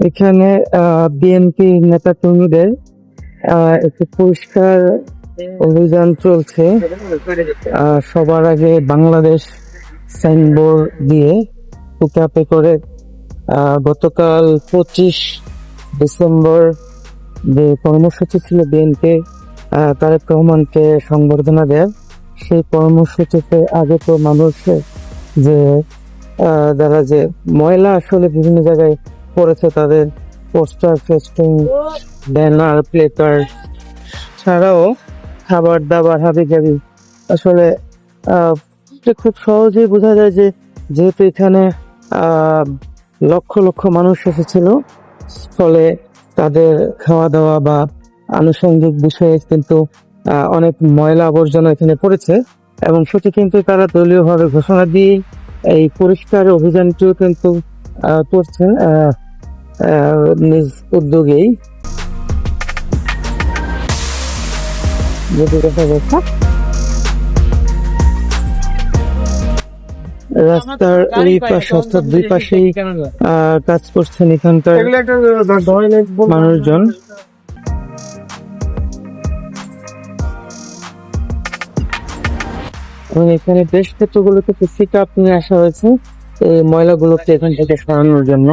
এখানে বিএনপি নেতা কর্মীদের একটি পরিষ্কার অভিযান চলছে। সবার আগে বাংলাদেশ সাইনবোর্ড দিয়ে পিকআপে করে গতকাল 25 ডিসেম্বর যে কর্মসূচি ছিল বিএনপি তারেক রহমানকে সংবর্ধনা দেয়, সেই কর্মসূচিতে আগে তো মানুষ যে যারা যে ময়লা আসলে বিভিন্ন জায়গায় পড়েছে তাদের পোস্টার, ফেস্টুন, ব্যানার, প্লেকার্ড ছাড়াও খাবার দাবার হাবিজাবি আসলে খুব সহজেই বোঝা যায় যে যেহেতু এখানে লক্ষ লক্ষ মানুষ এসেছিল, ফলে তাদের খাওয়া দাওয়া বা আনুষঙ্গিক বিষয়ে কিন্তু অনেক ময়লা আবর্জনা এখানে পড়েছে এবং সেটি কিন্তু তারা দলীয়ভাবে ঘোষণা দিয়ে এই পরিষ্কার অভিযানটিও কিন্তু করছেন নিজ উদ্যোগেই। যদি দেখা যাচ্ছে রাস্তার ওই পাশে অর্থাৎ দুই পাশেই কাজ করছেন এখানকার মানুষজন। এবং এখানে বেশ ক্ষেত্রগুলোতে পিকআপ নিয়ে আসা হয়েছে এই ময়লাগুলোকে এখান থেকে সরানোর জন্য।